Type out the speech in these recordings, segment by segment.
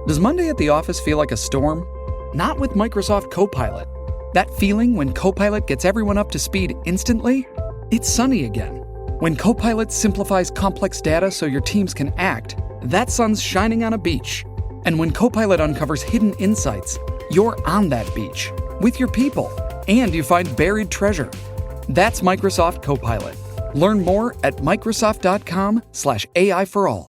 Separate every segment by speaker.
Speaker 1: Does Monday at the office feel like a storm? Not with Microsoft Copilot. That feeling when Copilot gets everyone up to speed instantly? It's sunny again. When Copilot simplifies complex data so your teams can act, that sun's shining on a beach. And when Copilot uncovers hidden insights, you're on that beach with your people, and you find buried treasure. That's Microsoft Copilot. Learn more at Microsoft.com/AI for all.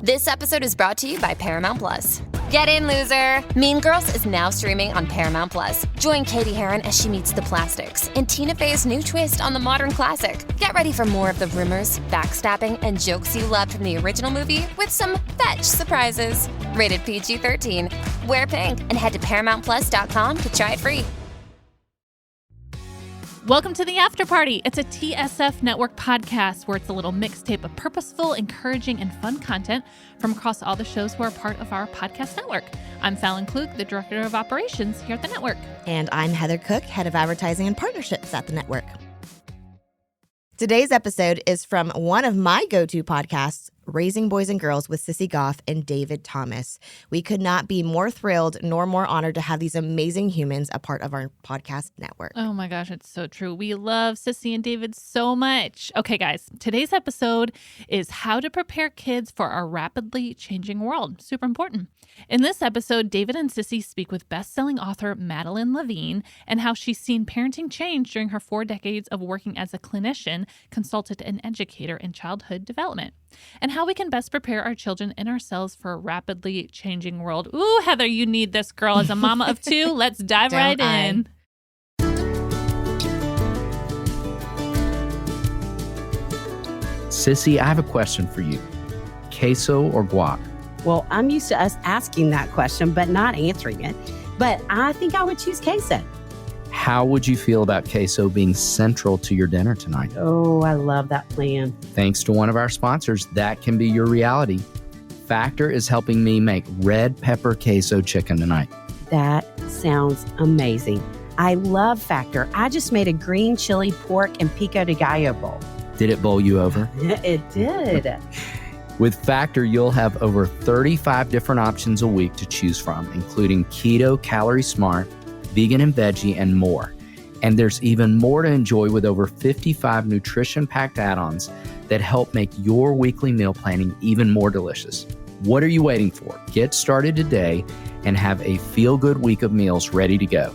Speaker 2: This episode is brought to you by Paramount Plus. Get in, loser! Mean Girls is now streaming on Paramount Plus. Join Katie Heron as she meets the plastics in Tina Fey's new twist on the modern classic. Get ready for more of the rumors, backstabbing, and jokes you loved from the original movie with some fetch surprises. Rated PG-13. Wear pink and head to ParamountPlus.com to try it free.
Speaker 3: Welcome to the After Party. It's a TSF Network podcast where it's a little mixtape of purposeful, encouraging, and fun content from across all the shows who are part of our podcast network. I'm Fallon Klug, the Director of Operations here at the network.
Speaker 4: And I'm Heather Cook, Head of Advertising and Partnerships at the network. Today's episode is from one of my go-to podcasts, Raising Boys and Girls with Sissy Goff and David Thomas. We could not be more thrilled nor more honored to have these amazing humans a part of our podcast network.
Speaker 3: Oh my gosh, it's so true. We love Sissy and David so much. Okay, guys, today's episode is how to prepare kids for our rapidly changing world. Super important. In this episode, David and Sissy speak with best-selling author Madeline Levine and how she's seen parenting change during her 4 decades of working as a clinician, consultant, and educator in childhood development, and how we can best prepare our children and ourselves for a rapidly changing world. Ooh, Heather, you need this, girl. As a mama of 2, let's dive right in.
Speaker 5: Sissy, I have a question for you. Queso or guac?
Speaker 6: Well, I'm used to us asking that question, but not answering it. But I think I would choose queso.
Speaker 5: How would you feel about queso being central to your dinner tonight?
Speaker 6: Oh, I love that plan.
Speaker 5: Thanks to one of our sponsors, that can be your reality. Factor is helping me make red pepper queso chicken tonight.
Speaker 6: That sounds amazing. I love Factor. I just made a green chili pork and pico de gallo bowl.
Speaker 5: Did it bowl you over?
Speaker 6: It did.
Speaker 5: With Factor, you'll have over 35 different options a week to choose from, including keto, calorie smart, vegan and veggie, and more. And there's even more to enjoy with over 55 nutrition-packed add-ons that help make your weekly meal planning even more delicious. What are you waiting for? Get started today and have a feel-good week of meals ready to go.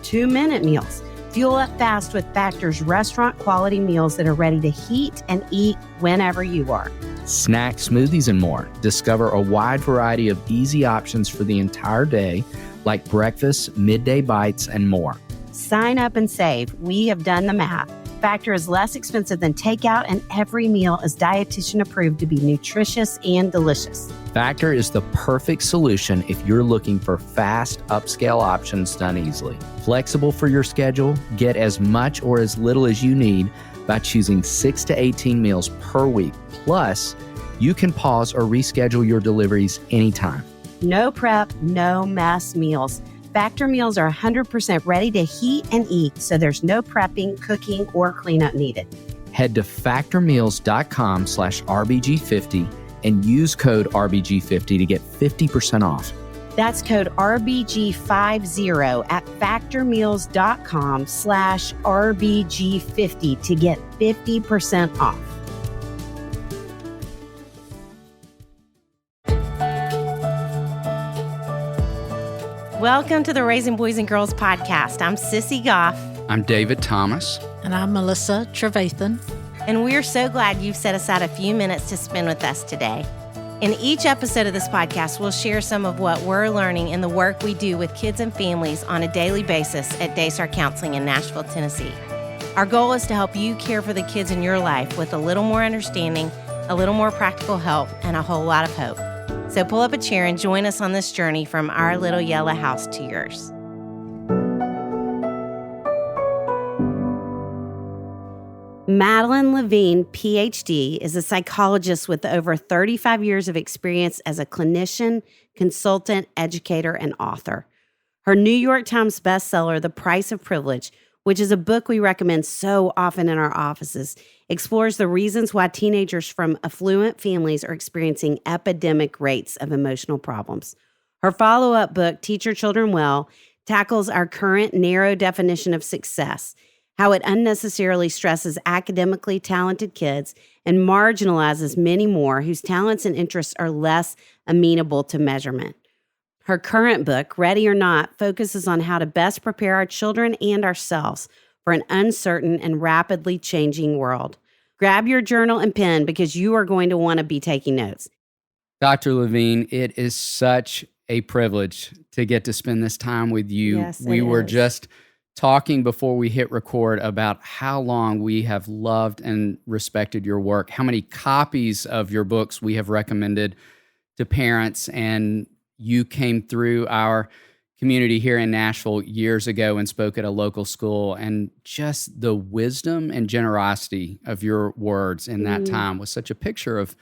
Speaker 6: 2-minute meals. Fuel up fast with Factor's restaurant-quality meals that are ready to heat and eat whenever you are.
Speaker 5: Snacks, smoothies, and more. Discover a wide variety of easy options for the entire day, like breakfast, midday bites, and more.
Speaker 6: Sign up and save. We have done the math. Factor is less expensive than takeout, and every meal is dietitian approved to be nutritious and delicious.
Speaker 5: Factor is the perfect solution if you're looking for fast, upscale options done easily. Flexible for your schedule, get as much or as little as you need by choosing 6 to 18 meals per week. Plus, you can pause or reschedule your deliveries anytime.
Speaker 6: No prep, no mess meals. Factor meals are 100% ready to heat and eat, so there's no prepping, cooking, or cleanup needed.
Speaker 5: Head to factormeals.com/RBG50 and use code RBG50 to get 50% off.
Speaker 6: That's code RBG50 at factormeals.com/RBG50 to get 50% off. Welcome to the Raising Boys and Girls podcast. I'm Sissy Goff.
Speaker 5: I'm David Thomas.
Speaker 7: And I'm Melissa Trevathan.
Speaker 6: And we're so glad you've set aside a few minutes to spend with us today. In each episode of this podcast, we'll share some of what we're learning in the work we do with kids and families on a daily basis at Daystar Counseling in Nashville, Tennessee. Our goal is to help you care for the kids in your life with a little more understanding, a little more practical help, and a whole lot of hope. So pull up a chair and join us on this journey from our little yellow house to yours. Madeline Levine, PhD, is a psychologist with over 35 years of experience as a clinician, consultant, educator, and author. Her New York Times bestseller, The Price of Privilege, which is a book we recommend so often in our offices, explores the reasons why teenagers from affluent families are experiencing epidemic rates of emotional problems. Her follow-up book, Teach Your Children Well, tackles our current narrow definition of success, how it unnecessarily stresses academically talented kids and marginalizes many more whose talents and interests are less amenable to measurement. Her current book, Ready or Not, focuses on how to best prepare our children and ourselves for an uncertain and rapidly changing world. Grab your journal and pen because you are going to want to be taking notes.
Speaker 5: Dr. Levine, it is such a privilege to get to spend this time with you.
Speaker 6: Yes,
Speaker 5: we were just talking before we hit record about how long we have loved and respected your work, how many copies of your books we have recommended to parents, and you came through our community here in Nashville years ago and spoke at a local school, and just the wisdom and generosity of your words in that time was such a picture of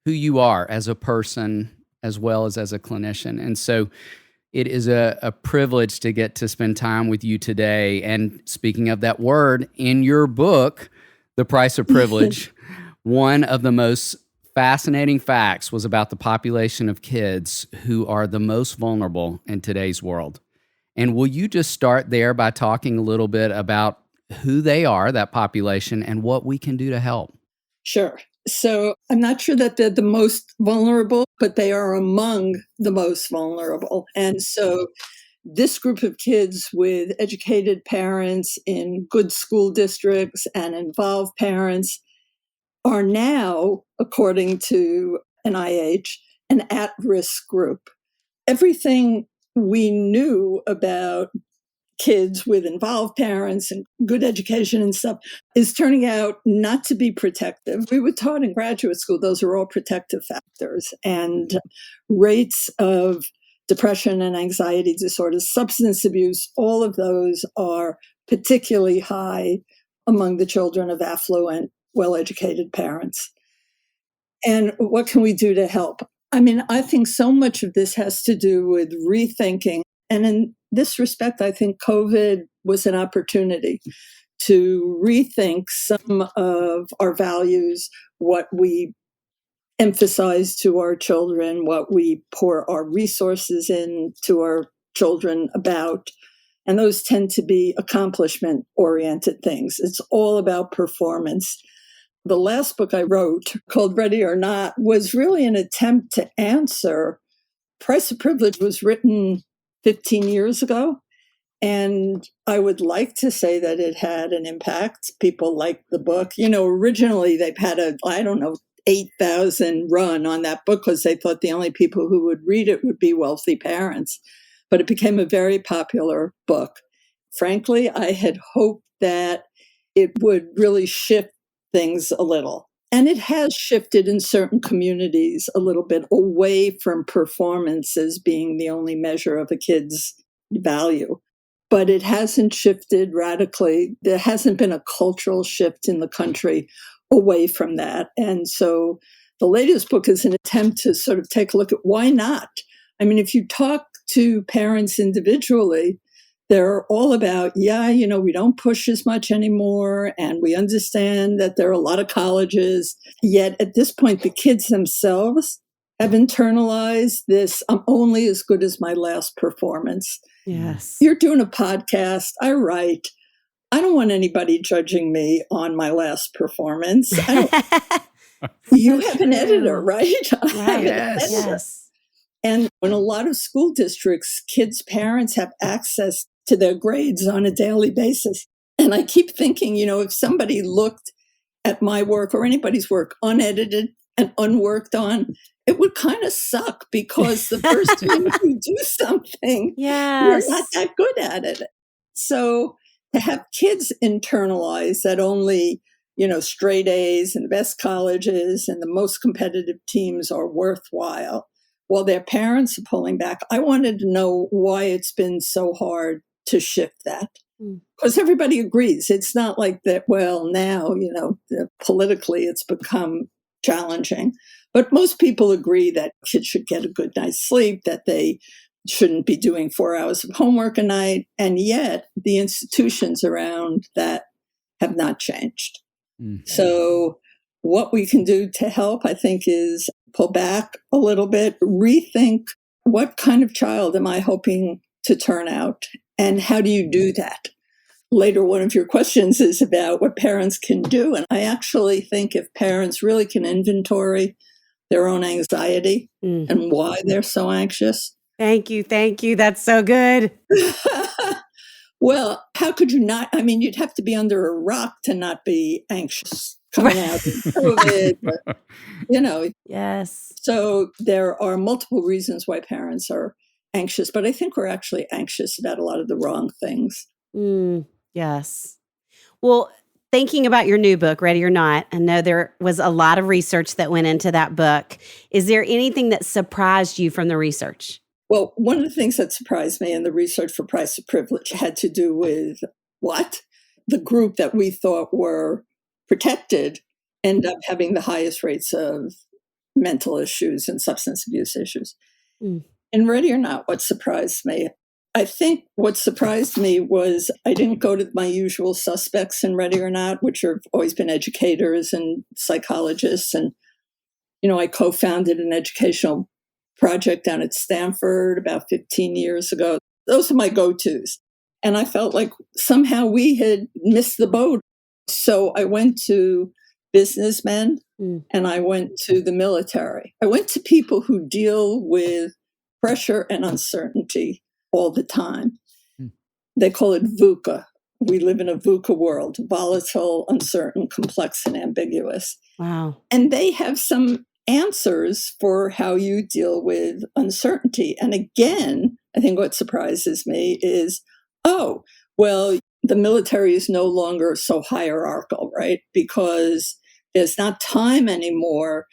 Speaker 5: who you are as a person as well as a clinician. And so it is a privilege to get to spend time with you today. And speaking of that word, in your book, The Price of Privilege, one of the most fascinating facts was about the population of kids who are the most vulnerable in today's world. And will you just start there by talking a little bit about who they are, that population, and what we can do to help?
Speaker 8: Sure. So I'm not sure that they're the most vulnerable, but they are among the most vulnerable. And so this group of kids with educated parents in good school districts and involved parents are now, according to NIH, an at-risk group. Everything we knew about kids with involved parents and good education and stuff is turning out not to be protective. We were taught in graduate school those are all protective factors, and rates of depression and anxiety disorders, substance abuse, all of those are particularly high among the children of affluent, well-educated parents. And what can we do to help? I mean, I think so much of this has to do with rethinking. And in this respect, I think COVID was an opportunity to rethink some of our values, what we emphasize to our children, what we pour our resources into our children about. And those tend to be accomplishment-oriented things. It's all about performance. The last book I wrote, called Ready or Not, was really an attempt to answer. Price of Privilege was written 15 years ago, and I would like to say that it had an impact. People liked the book. You know, originally they've had 8,000 run on that book because they thought the only people who would read it would be wealthy parents. But it became a very popular book. Frankly, I had hoped that it would really shift things a little. And it has shifted in certain communities a little bit away from performance as being the only measure of a kid's value. But it hasn't shifted radically. There hasn't been a cultural shift in the country away from that. And so the latest book is an attempt to sort of take a look at why not? I mean, if you talk to parents individually, they're all about, we don't push as much anymore, and we understand that there are a lot of colleges. Yet at this point, the kids themselves have internalized this, I'm only as good as my last performance.
Speaker 6: Yes.
Speaker 8: You're doing a podcast, I write. I don't want anybody judging me on my last performance. You have an editor, right?
Speaker 6: Yes.
Speaker 8: And in a lot of school districts, kids' parents have access to their grades on a daily basis. And I keep thinking, if somebody looked at my work or anybody's work unedited and unworked on, it would kind of suck because the first time you do something, you're not that good at it. So to have kids internalize that only, straight A's and the best colleges and the most competitive teams are worthwhile, while their parents are pulling back, I wanted to know why it's been so hard to shift that. Because everybody agrees. It's not like that, well, now, politically it's become challenging. But most people agree that kids should get a good night's sleep, that they shouldn't be doing 4 hours of homework a night. And yet the institutions around that have not changed. Mm-hmm. So what we can do to help, I think, is pull back a little bit, rethink what kind of child am I hoping to turn out? And how do you do that? Later, one of your questions is about what parents can do. And I actually think if parents really can inventory their own anxiety and why they're so anxious.
Speaker 6: Thank you. Thank you. That's so good.
Speaker 8: Well, how could you not? I mean, you'd have to be under a rock to not be anxious coming out of COVID. But,
Speaker 6: Yes.
Speaker 8: So there are multiple reasons why parents are anxious, but I think we're actually anxious about a lot of the wrong things.
Speaker 6: Yes. Well, thinking about your new book, Ready or Not, I know there was a lot of research that went into that book. Is there anything that surprised you from the research?
Speaker 8: Well, one of the things that surprised me in the research for Price of Privilege had to do with the group that we thought were protected end up having the highest rates of mental issues and substance abuse issues. In Ready or Not, what surprised me? I think what surprised me was I didn't go to my usual suspects in Ready or Not, which have always been educators and psychologists. And, I co-founded an educational project down at Stanford about 15 years ago. Those are my go-tos. And I felt like somehow we had missed the boat. So I went to businessmen and I went to the military. I went to people who deal with pressure and uncertainty all the time. They call it VUCA. We live in a VUCA world, volatile, uncertain, complex, and ambiguous.
Speaker 6: Wow. And
Speaker 8: they have some answers for how you deal with uncertainty. And again, I think what surprises me is, the military is no longer so hierarchical, right? Because there's not time anymore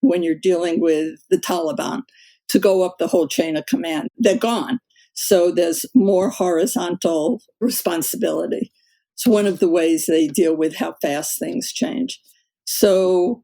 Speaker 8: when you're dealing with the Taliban to go up the whole chain of command. They're gone. So there's more horizontal responsibility. It's one of the ways they deal with how fast things change. So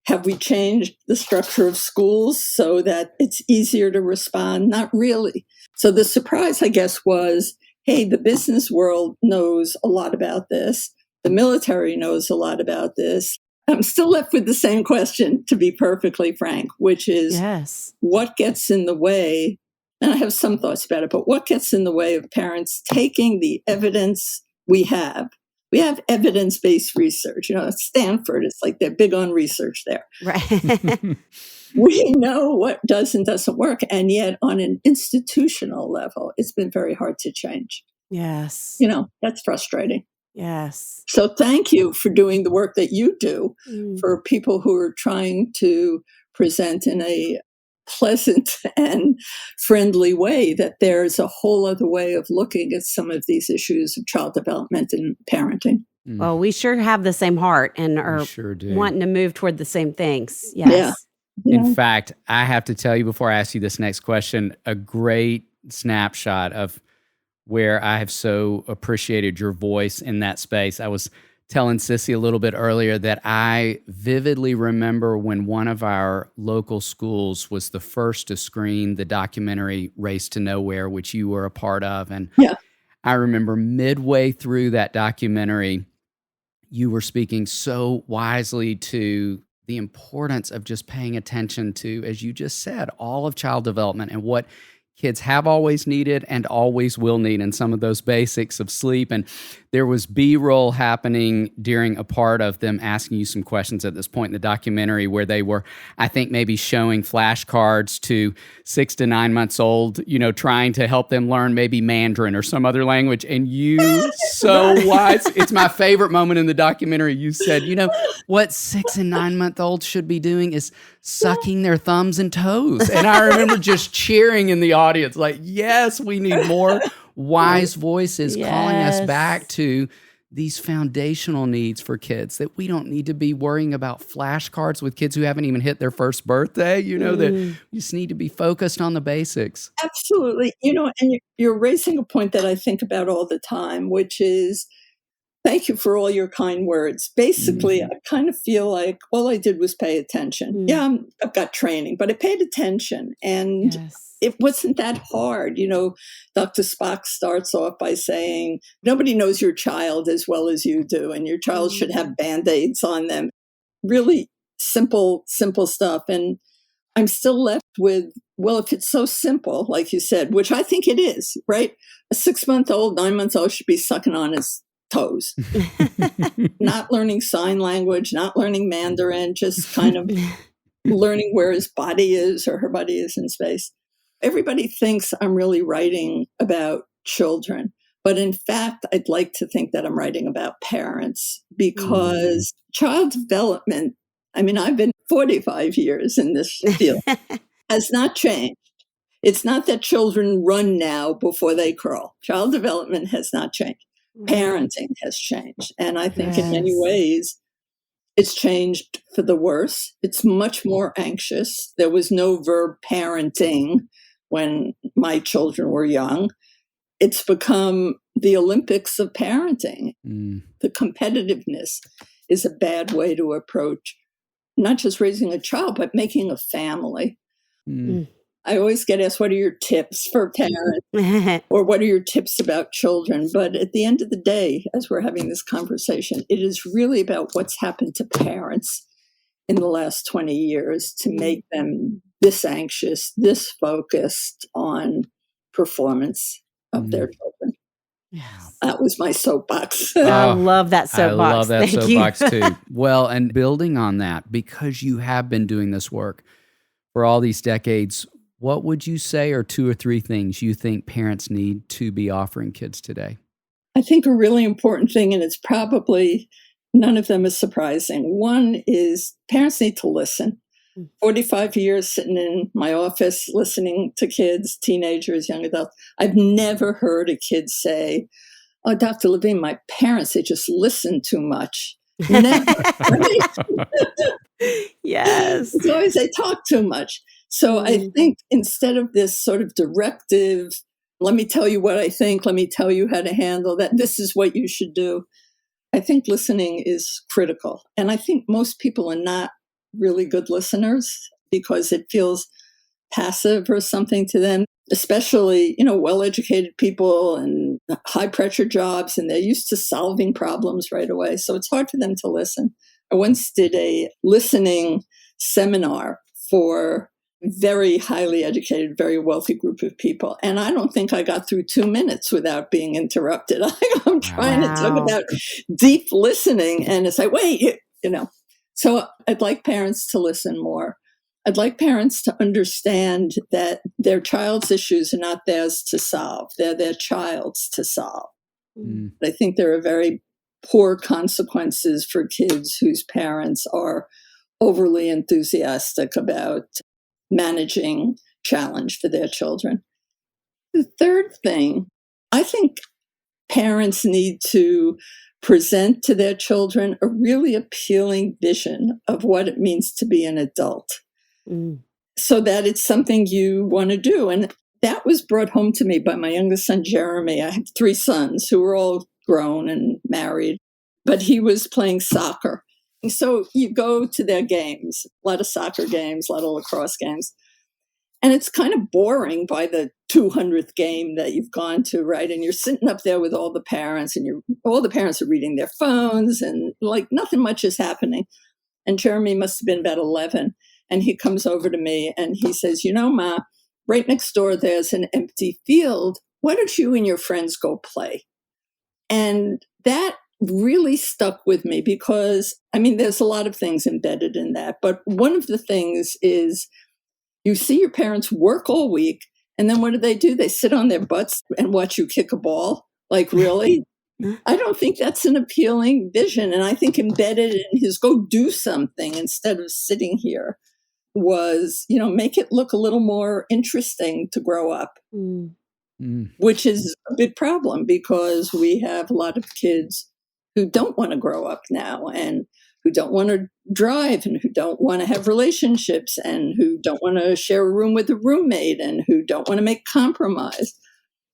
Speaker 8: have we changed the structure of schools so that it's easier to respond? Not really. So the surprise, I guess, was, hey, the business world knows a lot about this. The military knows a lot about this. I'm still left with the same question, to be perfectly frank, which is what gets in the way? And I have some thoughts about it, but what gets in the way of parents taking the evidence we have? We have evidence-based research. At Stanford, it's like they're big on research there.
Speaker 6: Right.
Speaker 8: We know what does and doesn't work. And yet on an institutional level, it's been very hard to change.
Speaker 6: Yes.
Speaker 8: That's frustrating.
Speaker 6: Yes.
Speaker 8: So thank you for doing the work that you do for people who are trying to present in a pleasant and friendly way that there's a whole other way of looking at some of these issues of child development and parenting.
Speaker 6: Well, we sure have the same heart and are wanting to move toward the same things. Yes.
Speaker 8: Yeah.
Speaker 5: In fact, I have to tell you before I ask you this next question, a great snapshot of where I have so appreciated your voice in that space. I was telling Sissy a little bit earlier that I vividly remember when one of our local schools was the first to screen the documentary Race to Nowhere, which you were a part of. And I remember midway through that documentary, you were speaking so wisely to the importance of just paying attention to, as you just said, all of child development and what kids have always needed and always will need, and some of those basics of sleep. And there was B-roll happening during a part of them asking you some questions at this point in the documentary where they were, I think, maybe showing flashcards to 6 to 9 months old, trying to help them learn maybe Mandarin or some other language. And you, so wise, it's my favorite moment in the documentary. You said, what 6 and 9 month olds should be doing is sucking their thumbs and toes. And I remember just cheering in the audience, like, yes, we need more wise voices calling us back to these foundational needs for kids, that we don't need to be worrying about flashcards with kids who haven't even hit their first birthday, that we just need to be focused on the basics.
Speaker 8: Absolutely. And you're raising a point that I think about all the time, which is Thank you for all your kind words. Basically, I kind of feel like all I did was pay attention. Yeah, I've got training, but I paid attention. And it wasn't that hard. Dr. Spock starts off by saying, nobody knows your child as well as you do, and your child should have Band-Aids on them. Really simple stuff. And I'm still left with, well, if it's so simple, like you said, which I think it is, right? A 6-month-old, 9-month-old should be sucking on his toes, not learning sign language, not learning Mandarin, just kind of learning where his body is or her body is in space. Everybody thinks I'm really writing about children, but in fact, I'd like to think that I'm writing about parents, because child development, I've been 45 years in this field, has not changed. It's not that children run now before they crawl. Child development has not changed. Parenting has changed. And I think in many ways, it's changed for the worse. It's much more anxious. There was no verb parenting when my children were young. It's become the Olympics of parenting. The competitiveness is a bad way to approach not just raising a child, but making a family. I always get asked, what are your tips for parents? Or what are your tips about children? But at the end of the day, as we're having this conversation, it is really about what's happened to parents in the last 20 years to make them this anxious, this focused on performance of their children. That was my soapbox.
Speaker 6: I love that soapbox.
Speaker 5: I love that
Speaker 6: Thank
Speaker 5: soapbox
Speaker 6: you.
Speaker 5: too. Well, and building on that, because you have been doing this work for all these decades, what would you say are 2 or 3 things you think parents need to be offering kids today?
Speaker 8: I think a really important thing, and it's probably none of them is surprising. One is parents need to listen. 45 years sitting in my office, listening to kids, teenagers, young adults. I've never heard a kid say, oh, Dr. Levine, my parents, they just listen too much. Never.
Speaker 6: Yes.
Speaker 8: It's always they talk too much. So I think instead of this sort of directive, let me tell you what I think, let me tell you how to handle that, this is what you should do, I think listening is critical. And I think most people are not really good listeners because it feels passive or something to them, especially, well-educated people and high-pressure jobs, and they're used to solving problems right away. So it's hard for them to listen. I once did a listening seminar for very highly educated, very wealthy group of people. And I don't think I got through 2 minutes without being interrupted. I'm trying to talk about deep listening, and it's like, wait, So I'd like parents to listen more. I'd like parents to understand that their child's issues are not theirs to solve. They're their child's to solve. I think there are very poor consequences for kids whose parents are overly enthusiastic about managing challenge for their children. The third thing, I think parents need to present to their children a really appealing vision of what it means to be an adult so that it's something you want to do. And that was brought home to me by my youngest son, Jeremy. I have 3 sons who were all grown and married, but he was playing soccer. And so you go to their games, a lot of soccer games, a lot of lacrosse games. And it's kind of boring by the 200th game that you've gone to, right? And you're sitting up there with all the parents, and all the parents are reading their phones, and like nothing much is happening. And Jeremy must have been about 11. And he comes over to me and he says, Ma, right next door, there's an empty field. Why don't you and your friends go play? And that really stuck with me because, there's a lot of things embedded in that. But one of the things is you see your parents work all week, and then what do? They sit on their butts and watch you kick a ball? Like, really? I don't think that's an appealing vision. And I think embedded in his go do something instead of sitting here was, make it look a little more interesting to grow up, which is a big problem because we have a lot of kids who don't want to grow up now and who don't want to drive and who don't want to have relationships and who don't want to share a room with a roommate and who don't want to make compromise.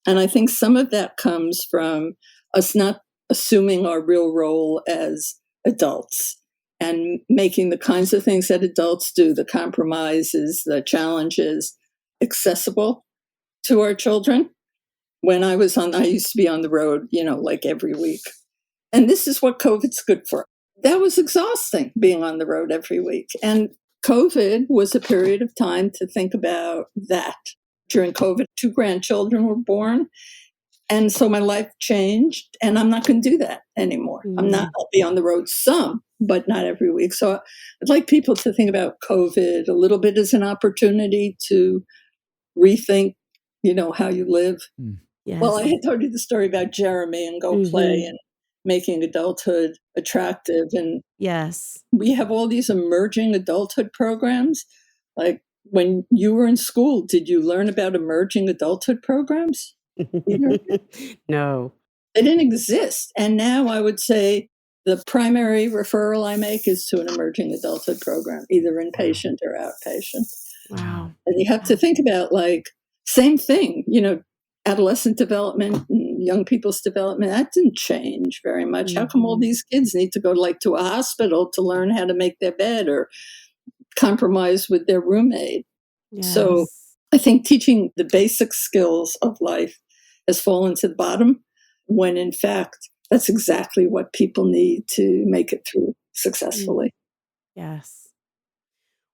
Speaker 8: And I think some of that comes from us not assuming our real role as adults and making the kinds of things that adults do, the compromises, the challenges, accessible to our children. When I used to be on the road, like every week. And this is what COVID's good for. That was exhausting, being on the road every week. And COVID was a period of time to think about that. During COVID, 2 grandchildren were born. And so my life changed, and I'm not going to do that anymore. I'll be on the road some, but not every week. So I'd like people to think about COVID a little bit as an opportunity to rethink, how you live.
Speaker 9: Yes.
Speaker 8: Well, I had told you the story about Jeremy and Go Play and making adulthood attractive. And
Speaker 9: yes,
Speaker 8: we have all these emerging adulthood programs. Like when you were in school, did you learn about emerging adulthood programs?
Speaker 9: No.
Speaker 8: They didn't exist. And now I would say the primary referral I make is to an emerging adulthood program, either inpatient or outpatient.
Speaker 9: Wow.
Speaker 8: And you have to think about same thing, adolescent development and young people's development, that didn't change very much. How come all these kids need to go to a hospital to learn how to make their bed or compromise with their roommate?
Speaker 9: Yes.
Speaker 8: So I think teaching the basic skills of life has fallen to the bottom when in fact that's exactly what people need to make it through successfully.
Speaker 9: Yes.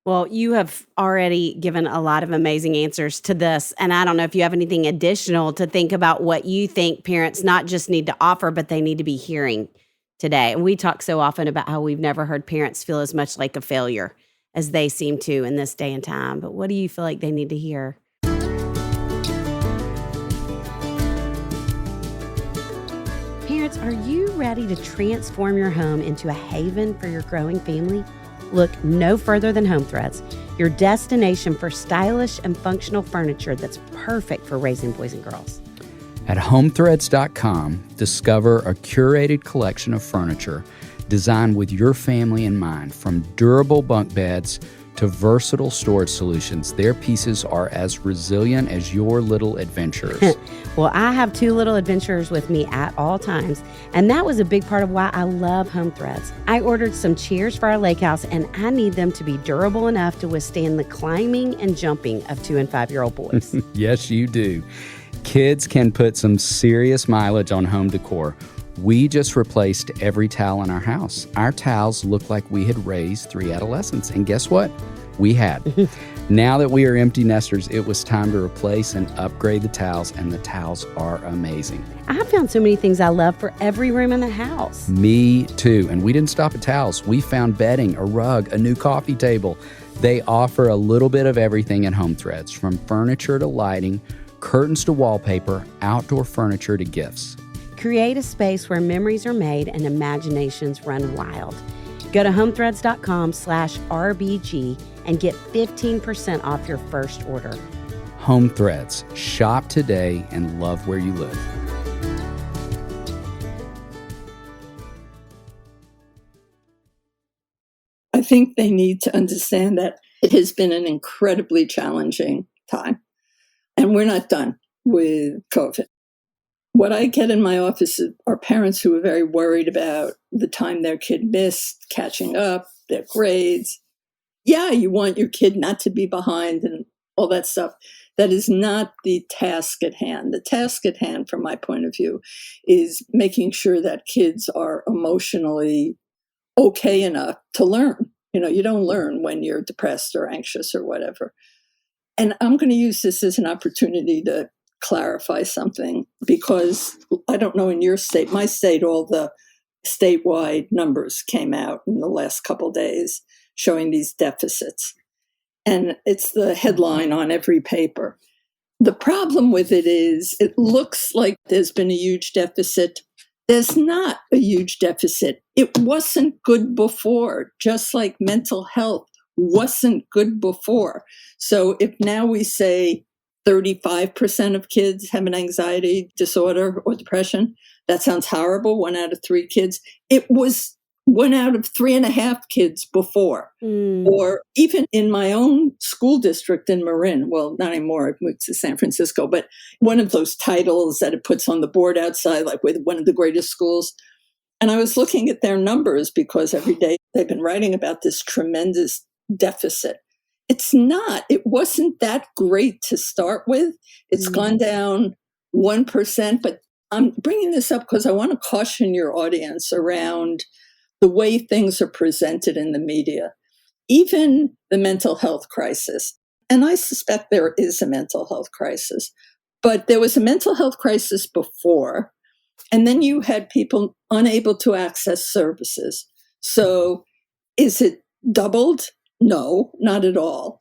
Speaker 9: Well, you have already given a lot of amazing answers to this. And I don't know if you have anything additional to think about what you think parents not just need to offer, but they need to be hearing today. And we talk so often about how we've never heard parents feel as much like a failure as they seem to in this day and time. But what do you feel like they need to hear? Parents, are you ready to transform your home into a haven for your growing family? Look no further than Home Threads, your destination for stylish and functional furniture that's perfect for raising boys and girls.
Speaker 5: At homethreads.com, discover a curated collection of furniture designed with your family in mind. From durable bunk beds to versatile storage solutions, their pieces are as resilient as your little adventures.
Speaker 9: Well, I have 2 little adventurers with me at all times, and that was a big part of why I love Home Threads. I ordered some chairs for our lake house, and I need them to be durable enough to withstand the climbing and jumping of 2 and 5-year-old boys.
Speaker 5: Yes, you do. Kids can put some serious mileage on home decor. We just replaced every towel in our house. Our towels look like we had raised 3 adolescents. And guess what? We had. Now that we are empty nesters, it was time to replace and upgrade the towels, and the towels are amazing.
Speaker 9: I found so many things I love for every room in the house.
Speaker 5: Me too. And we didn't stop at towels. We found bedding, a rug, a new coffee table. They offer a little bit of everything at Home Threads, from furniture to lighting, curtains to wallpaper, outdoor furniture to gifts.
Speaker 9: Create a space where memories are made and imaginations run wild. Go to homethreads.com/RBG and get 15% off your first order.
Speaker 5: Home Threads. Shop today and love where you live.
Speaker 8: I think they need to understand that it has been an incredibly challenging time, and we're not done with COVID. What I get in my office are parents who are very worried about the time their kid missed, catching up, their grades. Yeah, you want your kid not to be behind and all that stuff. That is not the task at hand. The task at hand, from my point of view, is making sure that kids are emotionally okay enough to learn. You don't learn when you're depressed or anxious or whatever. And I'm going to use this as an opportunity to clarify something, because I don't know in your state, my state, all the statewide numbers came out in the last couple of days showing these deficits. And it's the headline on every paper. The problem with it is it looks like there's been a huge deficit. There's not a huge deficit. It wasn't good before, just like mental health wasn't good before. So if now we say 35% of kids have an anxiety disorder or depression, that sounds horrible. 1 out of 3 kids. It was 1 out of 3.5 kids before. Or even in my own school district in Marin, well, not anymore, I've moved to San Francisco, but one of those titles that it puts on the board outside, like with one of the greatest schools. And I was looking at their numbers because every day they've been writing about this tremendous deficit. It wasn't that great to start with. It's gone down 1%, but I'm bringing this up because I want to caution your audience around the way things are presented in the media, even the mental health crisis. And I suspect there is a mental health crisis, but there was a mental health crisis before, and then you had people unable to access services. So is it doubled? No, not at all.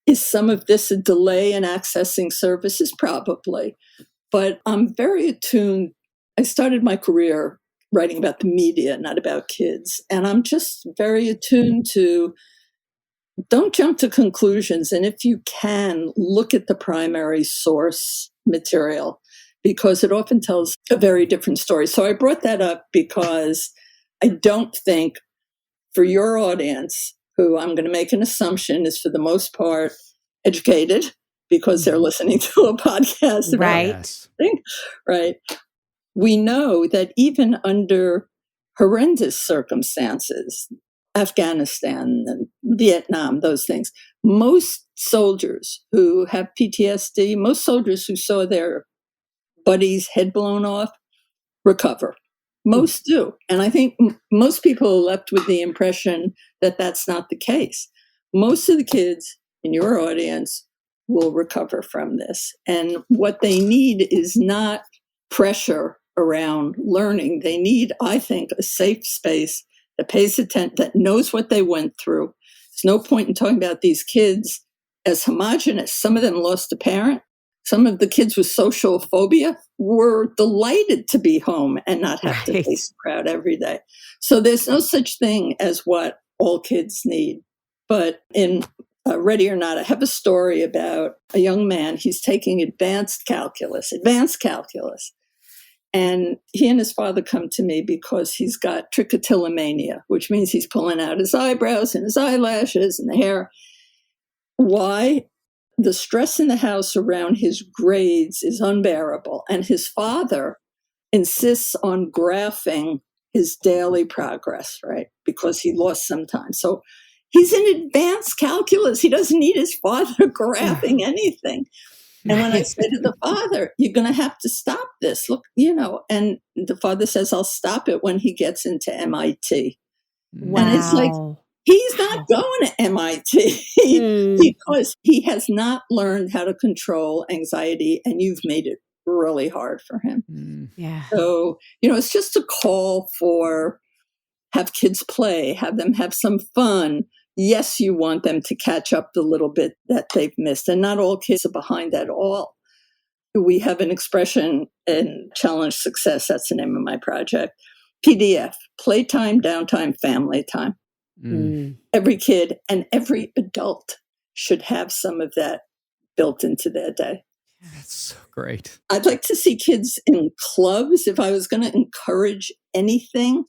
Speaker 8: Is some of this a delay in accessing services? Probably. But I'm very attuned. I started my career writing about the media, not about kids. And I'm just very attuned to don't jump to conclusions. And if you can, look at the primary source material, because it often tells a very different story. So I brought that up because I don't think for your audience, who I'm going to make an assumption is for the most part educated because they're listening to a podcast about
Speaker 6: Right.
Speaker 8: right? We know that even under horrendous circumstances, Afghanistan and Vietnam, those things, most soldiers who have PTSD, most soldiers who saw their buddy's head blown off, recover. Most do. And I think most people are left with the impression that that's not the case. Most of the kids in your audience will recover from this. And what they need is not pressure around learning. They need, I think, a safe space that pays attention, that knows what they went through. There's no point in talking about these kids as homogenous. Some of them lost a parent. Some of the kids with social phobia were delighted to be home and not have to face the crowd every day. So there's no such thing as what all kids need. But in Ready or Not, I have a story about a young man. He's taking advanced calculus. And he and his father come to me because he's got trichotillomania, which means he's pulling out his eyebrows and his eyelashes and the hair. Why? The stress in the house around his grades is unbearable. And his father insists on graphing his daily progress, right? Because he lost some time. So he's in advanced calculus. He doesn't need his father graphing anything. And when I say to the father, you're going to have to stop this. Look, and the father says, I'll stop it when he gets into MIT.
Speaker 9: Wow.
Speaker 8: And it's like, he's not going to MIT because he has not learned how to control anxiety, and you've made it really hard for him.
Speaker 9: Yeah.
Speaker 8: So, it's just a call for have kids play, have them have some fun. Yes, you want them to catch up the little bit that they've missed, and not all kids are behind at all. We have an expression in Challenge Success, that's the name of my project, PDF, playtime, downtime, family time. Every kid and every adult should have some of that built into their day.
Speaker 5: That's so great.
Speaker 8: I'd like to see kids in clubs. If I was going to encourage anything,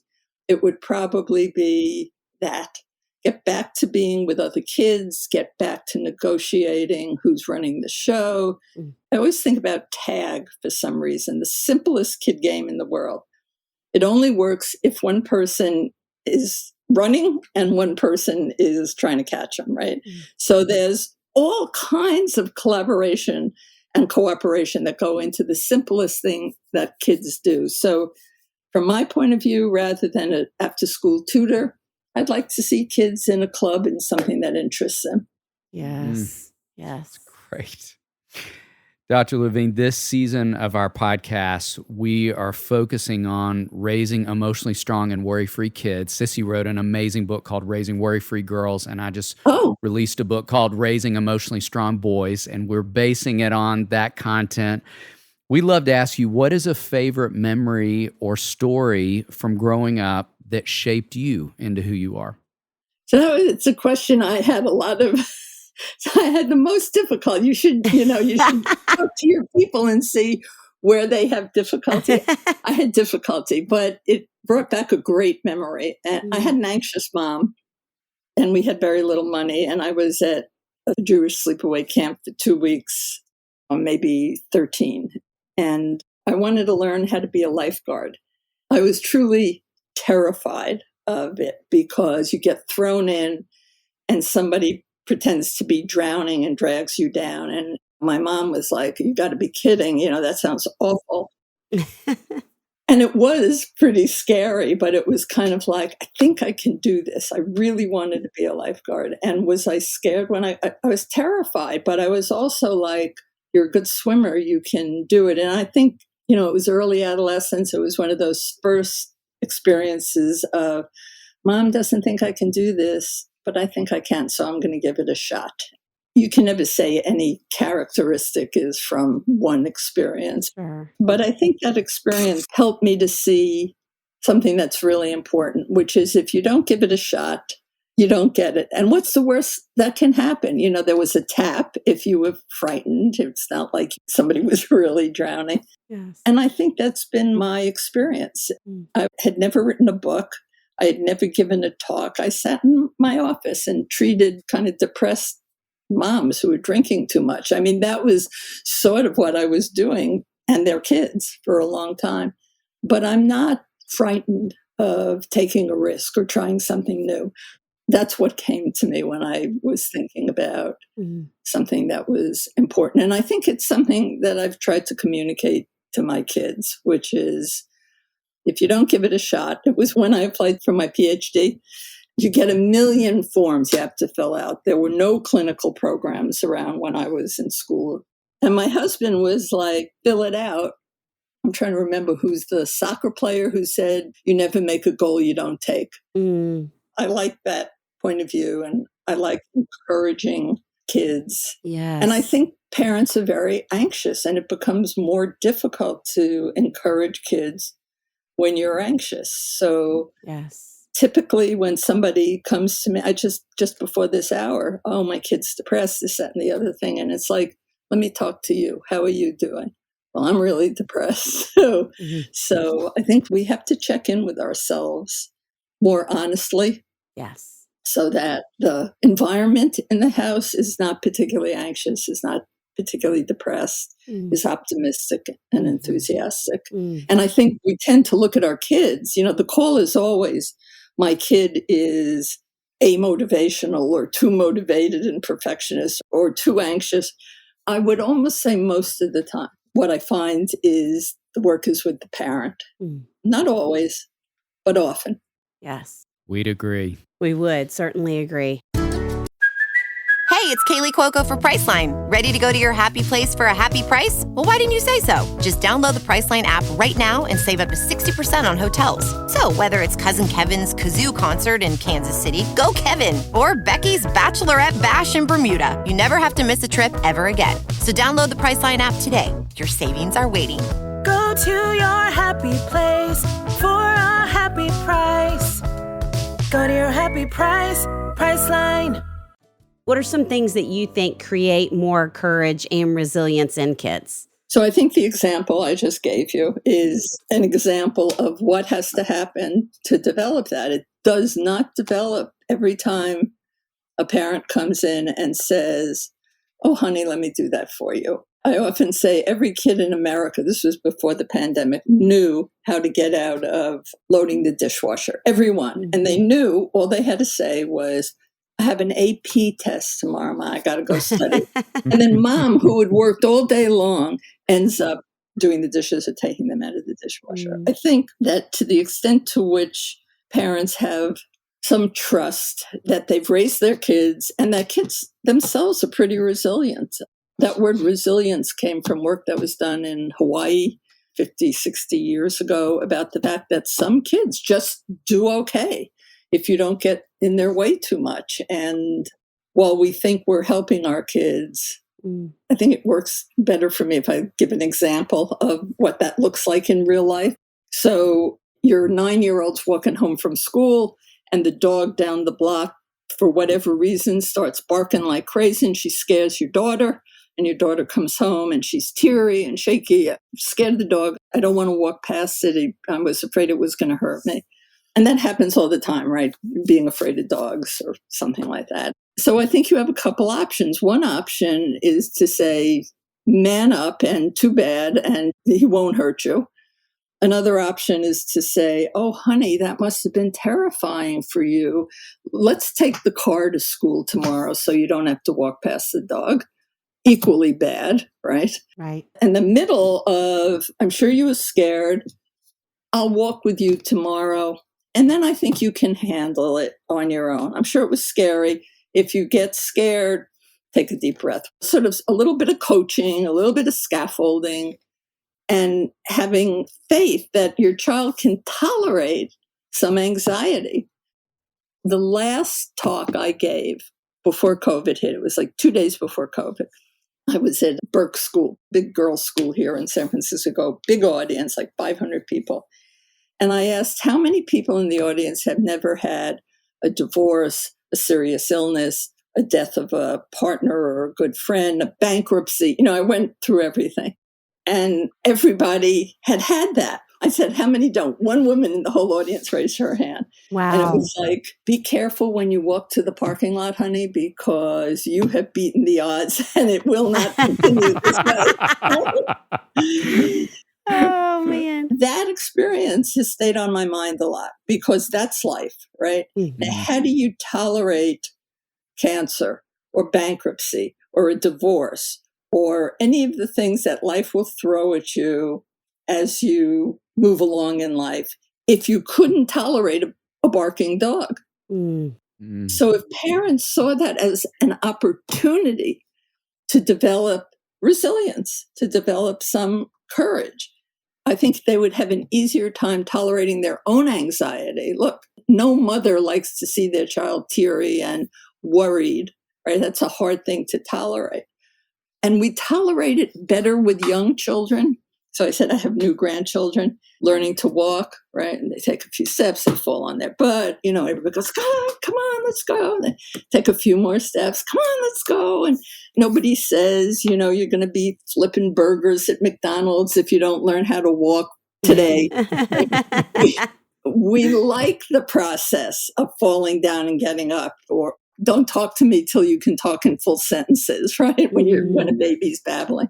Speaker 8: it would probably be that. Get back to being with other kids, get back to negotiating who's running the show. I always think about tag for some reason, the simplest kid game in the world. It only works if one person is running and one person is trying to catch them, right? So there's all kinds of collaboration and cooperation that go into the simplest thing that kids do. So from my point of view, rather than an after-school tutor, I'd like to see kids in a club in something that interests them.
Speaker 9: Yes. Yes.
Speaker 5: Great. Dr. Levine, this season of our podcast, we are focusing on raising emotionally strong and worry-free kids. Sissy wrote an amazing book called Raising Worry-Free Girls, and I just released a book called Raising Emotionally Strong Boys, and we're basing it on that content. We'd love to ask you, what is a favorite memory or story from growing up that shaped you into who you are?
Speaker 8: So it's a question I had a lot of. So I had the most difficult. You should talk to your people and see where they have difficulty. I had difficulty, but it brought back a great memory. And I had an anxious mom, and we had very little money. And I was at a Jewish sleepaway camp for 2 weeks, maybe 13. And I wanted to learn how to be a lifeguard. I was truly terrified of it because you get thrown in and somebody pretends to be drowning and drags you down. And my mom was like, "You got to be kidding. That sounds awful." And it was pretty scary, but it was kind of like, I think I can do this. I really wanted to be a lifeguard. And was I scared when I was terrified, but I was also like, you're a good swimmer, you can do it. And I think, it was early adolescence. It was one of those first experiences of, Mom doesn't think I can do this, but I think I can, so I'm going to give it a shot. You can never say any characteristic is from one experience.
Speaker 9: Sure.
Speaker 8: But I think that experience helped me to see something that's really important, which is if you don't give it a shot, you don't get it. And what's the worst that can happen? There was a tap if you were frightened. It's not like somebody was really drowning.
Speaker 9: Yes.
Speaker 8: And I think that's been my experience. I had never written a book. I had never given a talk. I sat in my office and treated kind of depressed moms who were drinking too much. I mean, that was sort of what I was doing, and their kids for a long time. But I'm not frightened of taking a risk or trying something new. That's what came to me when I was thinking about something that was important. And I think it's something that I've tried to communicate to my kids, which is, if you don't give it a shot, it was when I applied for my PhD. You get 1 million forms you have to fill out. There were no clinical programs around when I was in school. And my husband was like, fill it out. I'm trying to remember who's the soccer player who said, you never make a goal you don't take. I like that point of view, and I like encouraging kids.
Speaker 9: Yes.
Speaker 8: And I think parents are very anxious, and it becomes more difficult to encourage kids when you're anxious. So
Speaker 9: Yes.
Speaker 8: Typically when somebody comes to me, I just before this hour, oh, my kid's depressed, this, that, and the other thing. And it's like, let me talk to you. How are you doing? Well, I'm really depressed. So I think we have to check in with ourselves more honestly.
Speaker 9: Yes.
Speaker 8: So that the environment in the house is not particularly anxious, is not particularly depressed, is optimistic and enthusiastic. And I think we tend to look at our kids. The call is always, my kid is amotivational or too motivated and perfectionist or too anxious. I would almost say most of the time, what I find is the work is with the parent. Not always, but often.
Speaker 9: Yes.
Speaker 5: We'd agree.
Speaker 9: We would certainly agree.
Speaker 2: Hey, it's Kaylee Cuoco for Priceline. Ready to go to your happy place for a happy price? Well, why didn't you say so? Just download the Priceline app right now and save up to 60% on hotels. So whether it's Cousin Kevin's Kazoo Concert in Kansas City, go Kevin, or Becky's Bachelorette Bash in Bermuda, you never have to miss a trip ever again. So download the Priceline app today. Your savings are waiting.
Speaker 10: Go to your happy place for a happy price. Go to your happy price, Priceline.
Speaker 9: What are some things that you think create more courage and resilience in kids?
Speaker 8: So I think the example I just gave you is an example of what has to happen to develop that. It does not develop every time a parent comes in and says, oh, honey, let me do that for you. I often say every kid in America, this was before the pandemic, knew how to get out of loading the dishwasher. Everyone. And they knew all they had to say was, I have an AP test tomorrow, Mom. I got to go study. And then Mom, who had worked all day long, ends up doing the dishes or taking them out of the dishwasher. I think that to the extent to which parents have some trust that they've raised their kids and that kids themselves are pretty resilient. That word resilience came from work that was done in Hawaii 50, 60 years ago about the fact that some kids just do okay if you don't get in their way too much. And while we think we're helping our kids, I think it works better for me if I give an example of what that looks like in real life. So your 9-year-old's walking home from school and the dog down the block, for whatever reason, starts barking like crazy and she scares your daughter. and your daughter comes home and she's teary and shaky, I'm scared of the dog. I don't want to walk past it. I was afraid it was going to hurt me. And that happens all the time, right? Being afraid of dogs or something like that. So I think you have a couple options. One option is to say, man up and too bad, and he won't hurt you. Another option is to say, oh, honey, that must have been terrifying for you. Let's take the car to school tomorrow so you don't have to walk past the dog. Equally bad, right?
Speaker 9: Right.
Speaker 8: And the middle of, I'm sure you were scared. I'll walk with you tomorrow. And then I think you can handle it on your own. I'm sure it was scary. If you get scared, take a deep breath. Sort of a little bit of coaching, a little bit of scaffolding, and having faith that your child can tolerate some anxiety. The last talk I gave before COVID hit, it was like 2 days before COVID, I was at Burke School, big girls' school here in San Francisco, big audience, like 500 people. And I asked how many people in the audience have never had a divorce, a serious illness, a death of a partner or a good friend, a bankruptcy. I went through everything. And everybody had that. I said, how many don't? One woman in the whole audience raised her hand.
Speaker 9: Wow.
Speaker 8: And it was like, be careful when you walk to the parking lot, honey, because you have beaten the odds and it will not continue this way.
Speaker 9: Oh, man.
Speaker 8: That experience has stayed on my mind a lot because that's life, right?
Speaker 9: Mm-hmm.
Speaker 8: Now, how do you tolerate cancer or bankruptcy or a divorce or any of the things that life will throw at you as you move along in life if you couldn't tolerate a barking dog? So if parents saw that as an opportunity to develop resilience, to develop some courage, I think they would have an easier time tolerating their own anxiety. Look, no mother likes to see their child teary and worried, right? That's a hard thing to tolerate. And we tolerate it better with young children. So I said, I have new grandchildren learning to walk, right? And they take a few steps, they fall on their butt. Everybody goes, come on, let's go. And they take a few more steps. Come on, let's go. And nobody says, you're going to be flipping burgers at McDonald's if you don't learn how to walk today. We like the process of falling down and getting up, or don't talk to me till you can talk in full sentences, right? When a baby's babbling.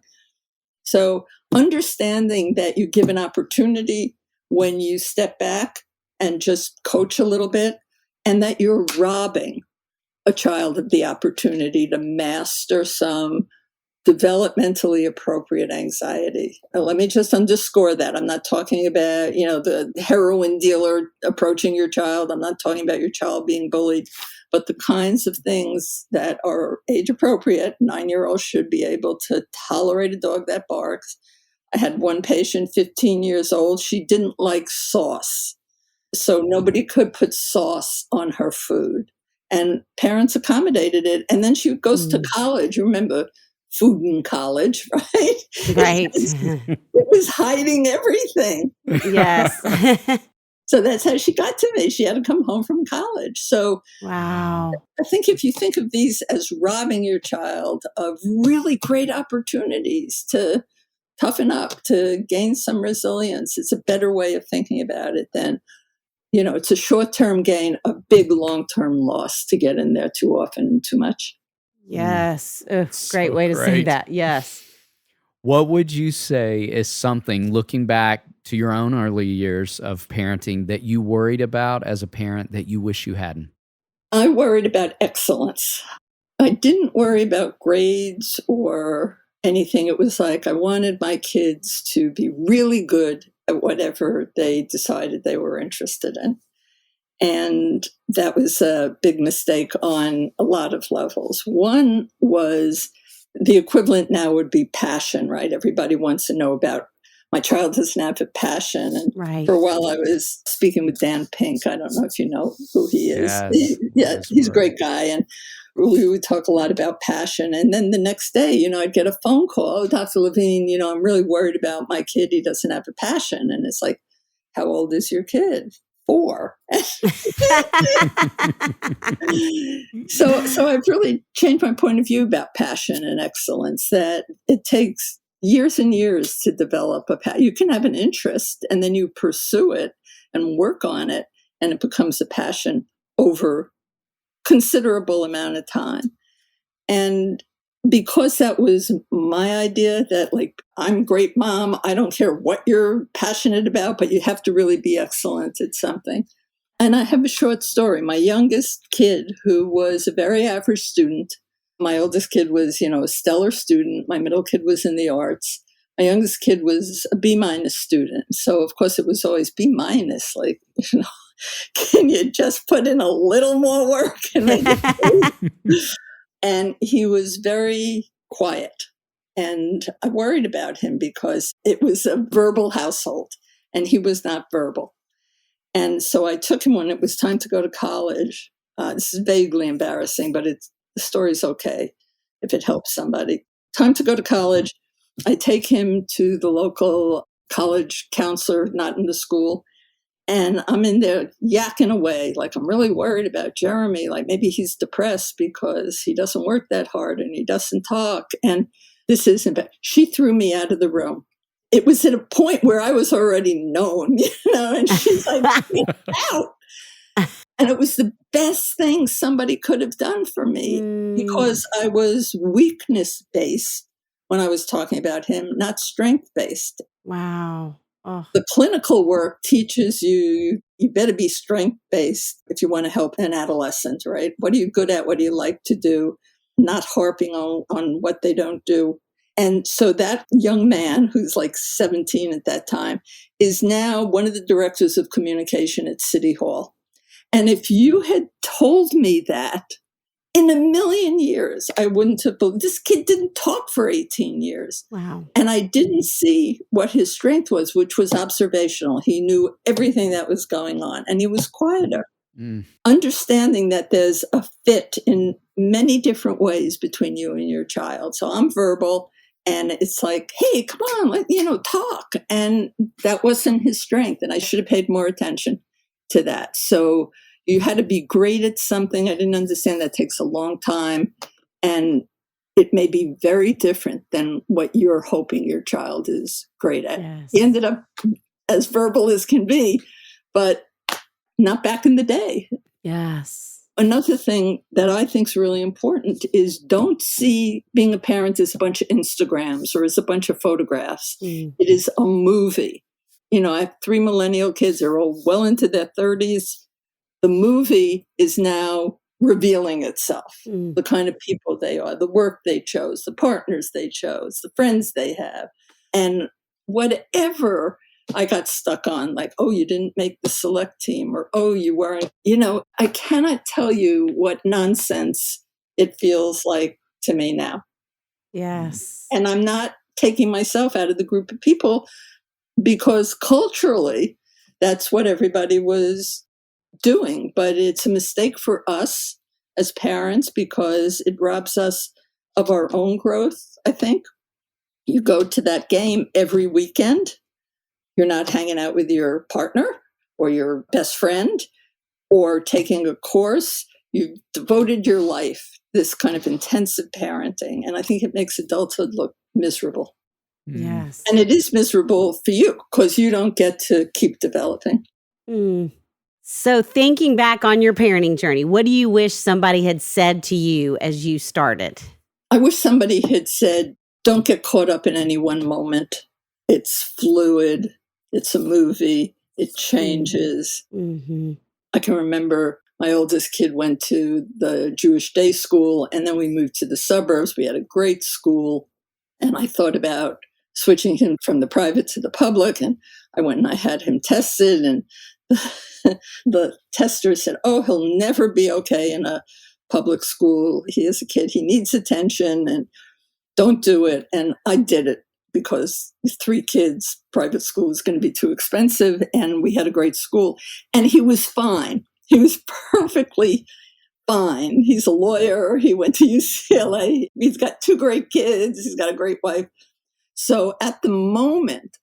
Speaker 8: So understanding that you give an opportunity when you step back and just coach a little bit, and that you're robbing a child of the opportunity to master some developmentally appropriate anxiety. Let me just underscore that. I'm not talking about, the heroin dealer approaching your child. I'm not talking about your child being bullied, but the kinds of things that are age appropriate. 9-year-olds should be able to tolerate a dog that barks. I had one patient, 15 years old. She didn't like sauce. So nobody could put sauce on her food. And parents accommodated it. And then she goes to college. You remember food in college, right?
Speaker 9: Right.
Speaker 8: It was hiding everything.
Speaker 9: Yes.
Speaker 8: So that's how she got to me. She had to come home from college. So
Speaker 9: wow.
Speaker 8: I think if you think of these as robbing your child of really great opportunities to toughen up, to gain some resilience, it's a better way of thinking about it than, it's a short-term gain, a big long-term loss to get in there too often and too much.
Speaker 9: Yes. Great way to say that. Yes.
Speaker 5: What would you say is something, looking back to your own early years of parenting, that you worried about as a parent that you wish you hadn't?
Speaker 8: I worried about excellence. I didn't worry about grades or anything. It was like I wanted my kids to be really good at whatever they decided they were interested in. And that was a big mistake on a lot of levels. One was the equivalent now would be passion, right? Everybody wants to know about my child doesn't have a passion. And
Speaker 9: right.
Speaker 8: For a while I was speaking with Dan Pink. I don't know if you know who he is.
Speaker 5: Yes.
Speaker 8: He's a great guy. And we would talk a lot about passion. And then the next day, I'd get a phone call. Oh, Dr. Levine, I'm really worried about my kid. He doesn't have a passion. And it's like, how old is your kid? 4. So I've really changed my point of view about passion and excellence, that it takes years and years to develop you can have an interest and then you pursue it and work on it, and it becomes a passion over considerable amount of time. And because that was my idea, that like, I'm great mom, I don't care what you're passionate about, but you have to really be excellent at something. And I have a short story. My youngest kid, who was a very average student, my oldest kid was, a stellar student. My middle kid was in the arts. My youngest kid was a B- student. So of course it was always B-, like, can you just put in a little more work and make it? And he was very quiet. And I worried about him because it was a verbal household and he was not verbal. And so I took him when it was time to go to college. This is vaguely embarrassing, but the story's okay if it helps somebody. Time to go to college. I take him to the local college counselor, not in the school. And I'm in there yakking away, like I'm really worried about Jeremy. Like maybe he's depressed because he doesn't work that hard and he doesn't talk. And this isn't bad. She threw me out of the room. It was at a point where I was already known, and she's like, get out. And it was the best thing somebody could have done for me because I was weakness-based when I was talking about him, not strength-based.
Speaker 9: Wow. Oh.
Speaker 8: The clinical work teaches you better be strength-based if you want to help an adolescent, right? What are you good at? What do you like to do? Not harping on what they don't do. And so that young man, who's like 17 at that time, is now one of the directors of communication at City Hall. And if you had told me that in a million years, I wouldn't have believed. This kid didn't talk for 18 years.
Speaker 9: Wow.
Speaker 8: And I didn't see what his strength was, which was observational. He knew everything that was going on, and he was quieter. Understanding that there's a fit in many different ways between you and your child. So I'm verbal, and it's like, hey, come on, talk. And that wasn't his strength, and I should have paid more attention to that. So you had to be great at something. I didn't understand that takes a long time. And it may be very different than what you're hoping your child is great at.
Speaker 9: Yes.
Speaker 8: He ended up as verbal as can be, but not back in the day.
Speaker 9: Yes.
Speaker 8: Another thing that I think is really important is don't see being a parent as a bunch of Instagrams or as a bunch of photographs. It is a movie. I have 3 millennial kids. They're all well into their 30s. The movie is now revealing itself, the kind of people they are, the work they chose, the partners they chose, the friends they have. And whatever I got stuck on, like, oh, you didn't make the select team, or, oh, you weren't, I cannot tell you what nonsense it feels like to me now.
Speaker 9: Yes.
Speaker 8: And I'm not taking myself out of the group of people because culturally, that's what everybody was doing. But it's a mistake for us as parents because it robs us of our own growth, I think. You go to that game every weekend. You're not hanging out with your partner or your best friend or taking a course. You've devoted your life this kind of intensive parenting. And I think it makes adulthood look miserable.
Speaker 9: Yes.
Speaker 8: And it is miserable for you because you don't get to keep developing.
Speaker 9: So thinking back on your parenting journey, what do you wish somebody had said to you as you started?
Speaker 8: I wish somebody had said, don't get caught up in any one moment. It's fluid. It's a movie. It changes. I can remember my oldest kid went to the Jewish day school, and then we moved to the suburbs. We had a great school. And I thought about switching him from the private to the public. And I went and I had him tested, and the tester said, oh, he'll never be okay in a public school. He is a kid. He needs attention, and don't do it. And I did it because with 3 kids, private school was going to be too expensive. And we had a great school. And he was fine. He was perfectly fine. He's a lawyer. He went to UCLA. He's got 2 great kids. He's got a great wife. So at the moment,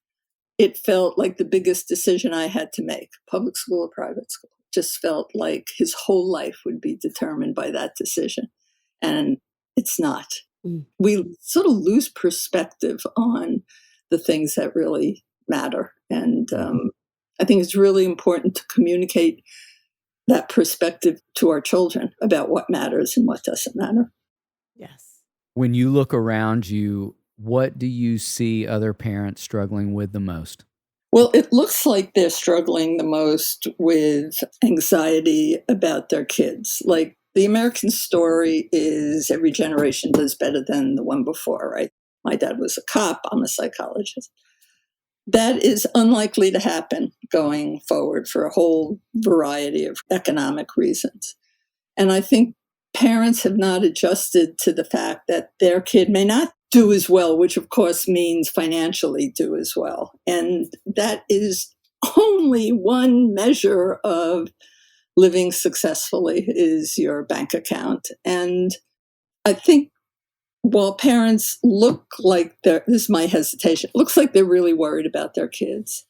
Speaker 8: it felt like the biggest decision I had to make, public school or private school. Just felt like his whole life would be determined by that decision. And it's not. We sort of lose perspective on the things that really matter. And I think it's really important to communicate that perspective to our children about what matters and what doesn't matter.
Speaker 9: Yes.
Speaker 5: When you look around you, what do you see other parents struggling with the most?
Speaker 8: Well, it looks like they're struggling the most with anxiety about their kids. Like, the American story is every generation does better than the one before, right? My dad was a cop, I'm a psychologist. That is unlikely to happen going forward for a whole variety of economic reasons. And I think parents have not adjusted to the fact that their kid may not do as well, which of course means financially do as well. And that is only one measure of living successfully, is your bank account. And I think while parents look like this is my hesitation, it looks like they're really worried about their kids.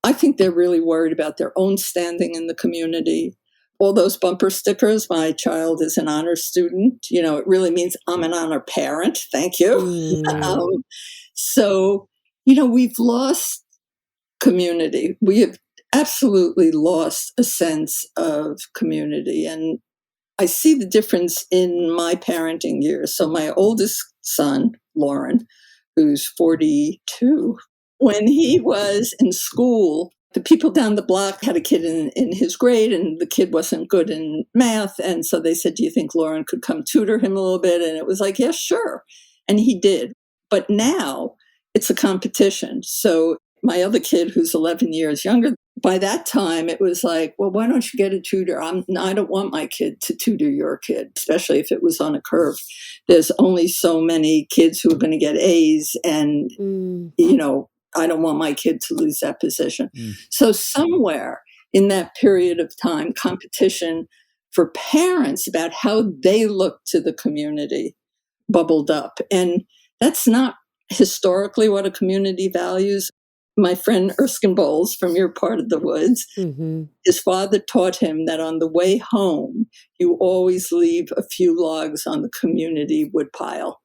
Speaker 8: I think they're really worried about their own standing in the community. All those bumper stickers, my child is an honor student, it really means I'm an honor parent. Thank you. So, we've lost community. We have absolutely lost a sense of community. And I see the difference in my parenting years. So my oldest son, Lauren, who's 42, when he was in school, the people down the block had a kid in his grade, and the kid wasn't good in math. And so they said, do you think Lauren could come tutor him a little bit? And it was like, yeah, sure. And he did. But now it's a competition. So my other kid, who's 11 years younger, by that time, it was like, well, why don't you get a tutor? I don't want my kid to tutor your kid, especially if it was on a curve. There's only so many kids who are going to get A's, and, I don't want my kid to lose that position. So somewhere in that period of time, competition for parents about how they look to the community bubbled up. And that's not historically what a community values. My friend Erskine Bowles from your part of the woods, his father taught him that on the way home, you always leave a few logs on the community woodpile.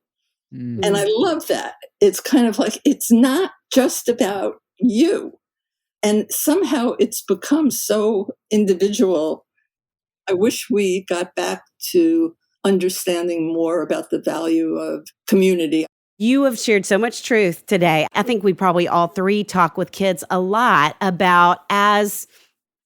Speaker 8: And I love that. It's kind of like, it's not just about you. And somehow it's become so individual. I wish we got back to understanding more about the value of community.
Speaker 9: You have shared so much truth today. I think we probably all three talk with kids a lot about as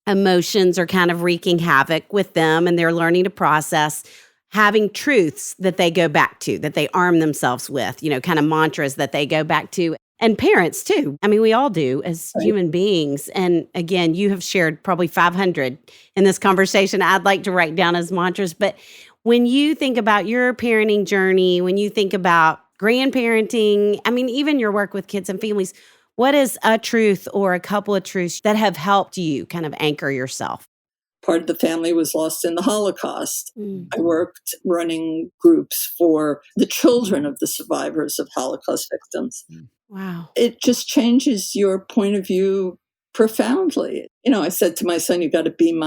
Speaker 9: emotions are kind of wreaking havoc with them and they're learning to process, having truths that they go back to, that they arm themselves with, kind of mantras that they go back to. And parents too. I mean, we all do as human beings. And again, you have shared probably 500 in this conversation I'd like to write down as mantras. But when you think about your parenting journey, when you think about grandparenting, I mean, even your work with kids and families, what is a truth or a couple of truths that have helped you kind of anchor yourself?
Speaker 8: Part of the family was lost in the Holocaust. I worked running groups for the children of the survivors of Holocaust victims.
Speaker 9: Wow.
Speaker 8: It just changes your point of view profoundly. I said to my son, you got a B-.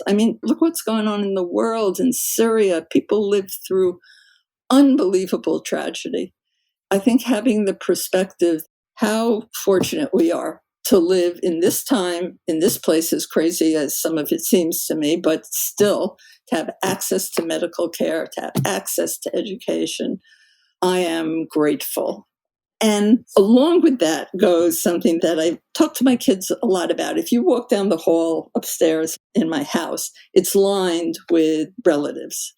Speaker 8: I mean, look what's going on in the world, in Syria. People live through unbelievable tragedy. I think having the perspective, how fortunate we are to live in this time, in this place, as crazy as some of it seems to me, but still to have access to medical care, to have access to education. I am grateful. And along with that goes something that I talk to my kids a lot about. If you walk down the hall upstairs in my house, it's lined with relatives.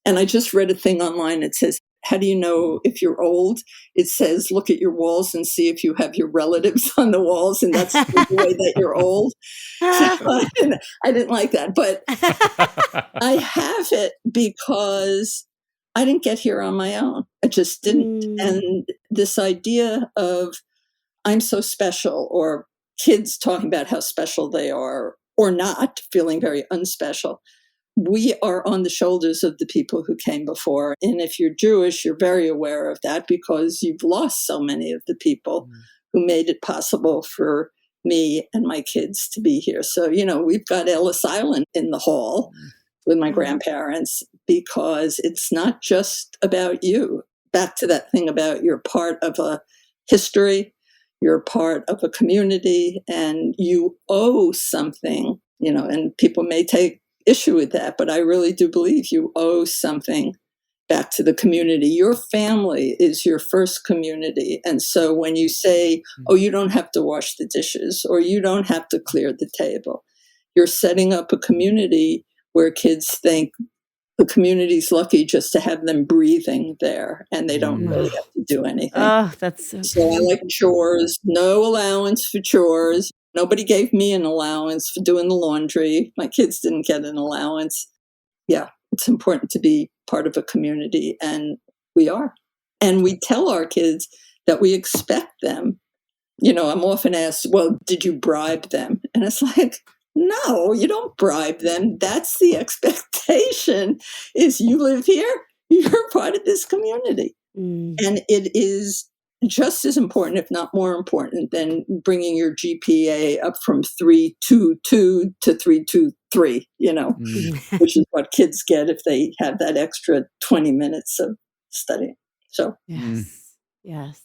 Speaker 8: And I just read a thing online that says, how do you know if you're old? It says, look at your walls and see if you have your relatives on the walls. And that's the way that you're old. So I didn't like that. But I have it because I didn't get here on my own. I just didn't. And this idea of I'm so special, or kids talking about how special they are or not, feeling very unspecial. We are on the shoulders of the people who came before. And if you're Jewish, you're very aware of that because you've lost so many of the people who made it possible for me and my kids to be here. So, we've got Ellis Island in the hall with my grandparents because it's not just about you. Back to that thing about you're part of a history, you're part of a community, and you owe something, and people may take issue with that, but I really do believe you owe something back to the community. Your family is your first community. And so when you say, oh, you don't have to wash the dishes or you don't have to clear the table, you're setting up a community where kids think the community's lucky just to have them breathing there and they don't really have to do anything.
Speaker 9: Oh, that's
Speaker 8: so I like chores, no allowance for chores. Nobody gave me an allowance for doing the laundry. My kids didn't get an allowance. Yeah, it's important to be part of a community, and we are. And we tell our kids that we expect them. I'm often asked, well, did you bribe them? And it's like, no, you don't bribe them. That's the expectation, is you live here, you're part of this community. And it is just as important, if not more important, than bringing your GPA up from 3.22 to 3.23, which is what kids get if they have that extra 20 minutes of studying. So,
Speaker 9: yes.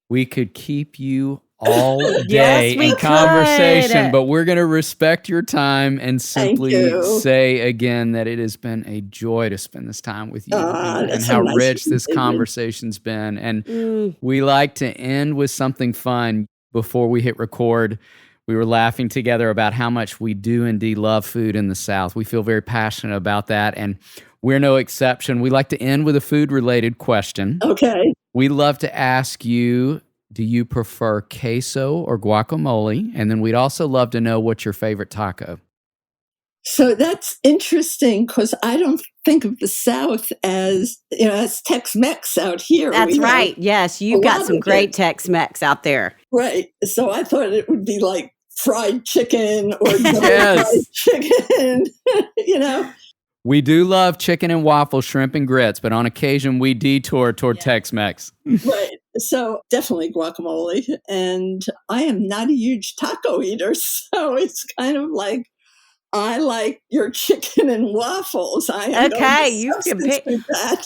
Speaker 5: We could keep you all day in conversation, but we're going to respect your time and simply say again that it has been a joy to spend this time with you and how rich this conversation's been. And we like to end with something fun. Before we hit record, we were laughing together about how much we do indeed love food in the South. We feel very passionate about that, and we're no exception. We like to end with a food-related question.
Speaker 8: Okay.
Speaker 5: We love to ask you, do you prefer queso or guacamole? And then we'd also love to know what's your favorite taco.
Speaker 8: So that's interesting because I don't think of the South as, as Tex-Mex out here.
Speaker 9: That's right. Yes, you've got some great Tex-Mex out there.
Speaker 8: Right. So I thought it would be like fried chicken or fried chicken,
Speaker 5: We do love chicken and waffles, shrimp and grits, but on occasion we detour toward Tex-Mex.
Speaker 8: Right. So definitely guacamole. And I am not a huge taco eater. So it's kind of like, I like your chicken and waffles.
Speaker 9: You can pick
Speaker 8: that.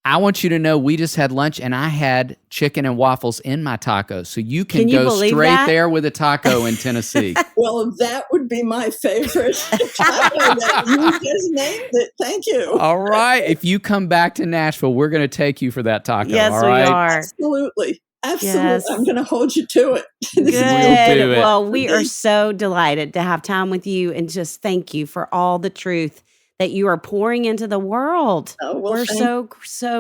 Speaker 5: I want you to know we just had lunch and I had chicken and waffles in my tacos. So you can go straight there with a taco in Tennessee.
Speaker 8: Well, that would be my favorite taco that you just named it. Thank you.
Speaker 5: All right. If you come back to Nashville, we're going to take you for that taco.
Speaker 9: Yes,
Speaker 5: all right?
Speaker 9: We are.
Speaker 8: Absolutely.
Speaker 9: Yes.
Speaker 8: I'm going to hold you to it.
Speaker 9: Good.
Speaker 5: We'll do it.
Speaker 9: Well, we are so delighted to have time with you and just thank you for all the truth that you are pouring into the world. We're so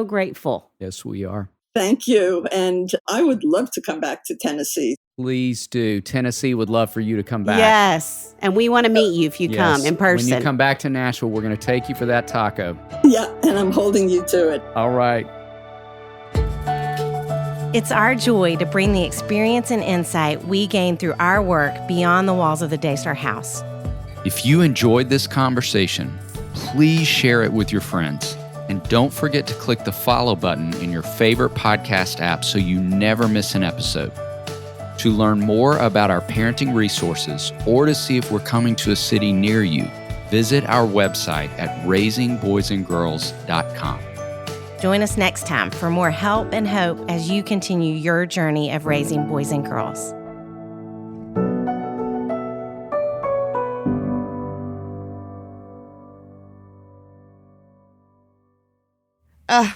Speaker 9: grateful.
Speaker 5: Yes, we are.
Speaker 8: Thank you. And I would love to come back to Tennessee.
Speaker 5: Please do. Tennessee would love for you to come back.
Speaker 9: Yes. And we want to meet you if you come in person.
Speaker 5: When you come back to Nashville, we're going to take you for that taco.
Speaker 8: Yeah, and I'm holding you to it.
Speaker 5: All right.
Speaker 6: It's our joy to bring the experience and insight we gain through our work beyond the walls of the Daystar House.
Speaker 5: If you enjoyed this conversation, please share it with your friends. And don't forget to click the follow button in your favorite podcast app so you never miss an episode. To learn more about our parenting resources or to see if we're coming to a city near you, visit our website at raisingboysandgirls.com.
Speaker 6: Join us next time for more help and hope as you continue your journey of raising boys and girls.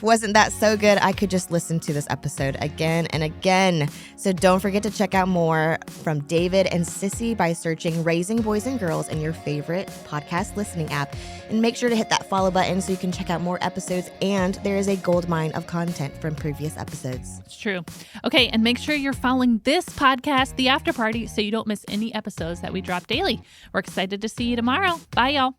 Speaker 4: Wasn't that so good? I could just listen to this episode again and again. So don't forget to check out more from David and Sissy by searching Raising Boys and Girls in your favorite podcast listening app. And make sure to hit that follow button so you can check out more episodes. And there is a goldmine of content from previous episodes.
Speaker 3: It's true. Okay, and make sure you're following this podcast, The After Party, so you don't miss any episodes that we drop daily. We're excited to see you tomorrow. Bye, y'all.